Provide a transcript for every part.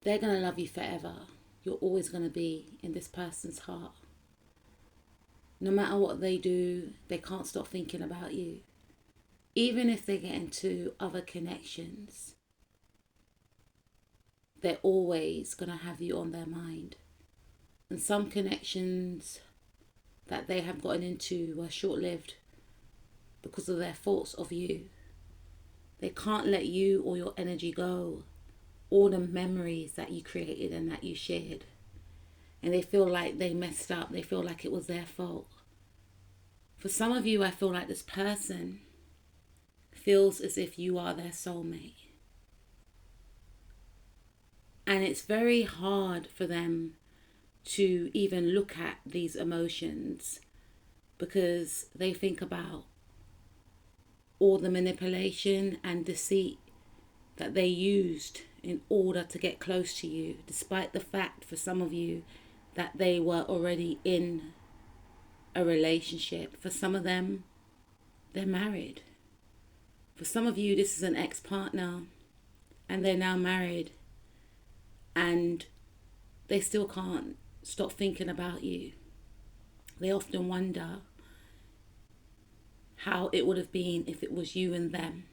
They're going to love you forever. You're always going to be in this person's heart. No matter what they do, they can't stop thinking about you. Even if they get into other connections, they're always going to have you on their mind. And some connections that they have gotten into were short-lived because of their thoughts of you. They can't let you or your energy go. All the memories that you created and that you shared. And they feel like they messed up. They feel like it was their fault. For some of you, I feel like this person feels as if you are their soulmate. And it's very hard for them to even look at these emotions because they think about all the manipulation and deceit that they used in order to get close to you, despite the fact for some of you that they were already in a relationship. For some of them, they're married. For some of you, this is an ex-partner and they're now married and they still can't stop thinking about you. They often wonder how it would have been if it was you and them.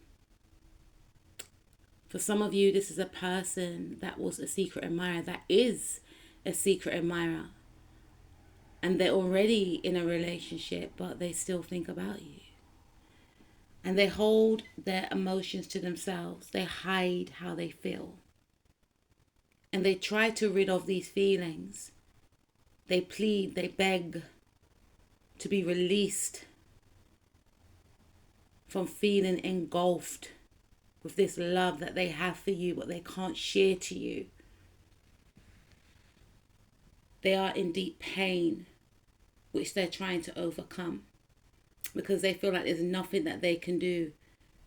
For some of you, this is a person that was a secret admirer, that is a secret admirer. And they're already in a relationship, but they still think about you. And they hold their emotions to themselves. They hide how they feel. And they try to rid of these feelings. They plead, they beg to be released from feeling engulfed with this love that they have for you, but they can't share to you. They are in deep pain, which they're trying to overcome because they feel like there's nothing that they can do.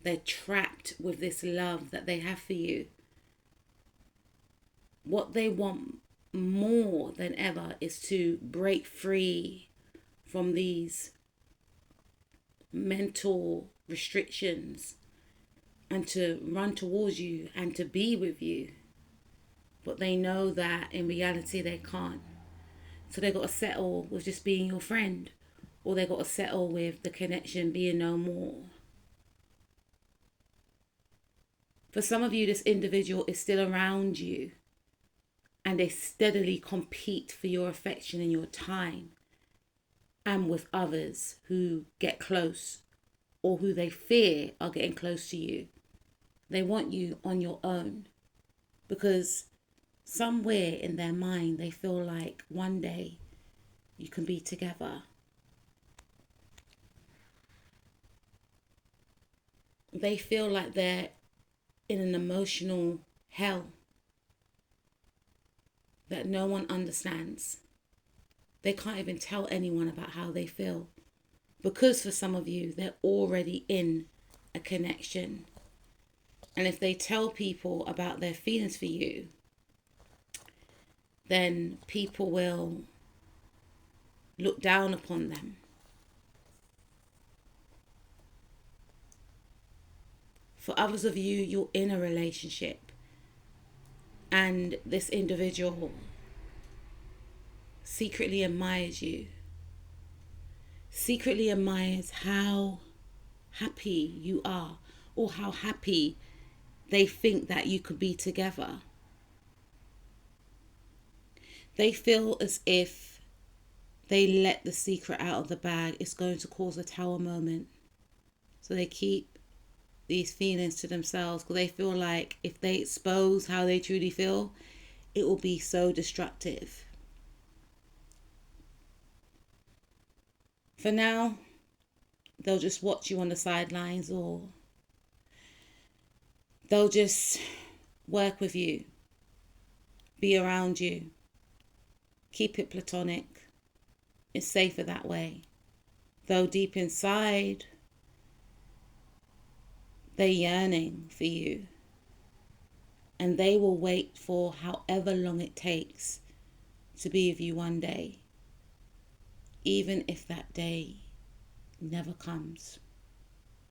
They're trapped with this love that they have for you. What they want more than ever is to break free from these mental restrictions and to run towards you and to be with you. But they know that in reality they can't. So they got to settle with just being your friend, or they got to settle with the connection being no more. For some of you, this individual is still around you and they steadily compete for your affection and your time, and with others who get close or who they fear are getting close to you. They want you on your own because somewhere in their mind they feel like one day you can be together. They feel like they're in an emotional hell that no one understands. They can't even tell anyone about how they feel because for some of you they're already in a connection. And if they tell people about their feelings for you, then people will look down upon them. For others of you, you're in a relationship and this individual secretly admires you, secretly admires how happy you are or how happy they think that you could be together. They feel as if they let the secret out of the bag, it's going to cause a tower moment. So they keep these feelings to themselves because they feel like if they expose how they truly feel, it will be so destructive. For now, they'll just watch you on the sidelines, or they'll just work with you, be around you, keep it platonic. It's safer that way. Though deep inside, they're yearning for you. And they will wait for however long it takes to be with you one day, even if that day never comes.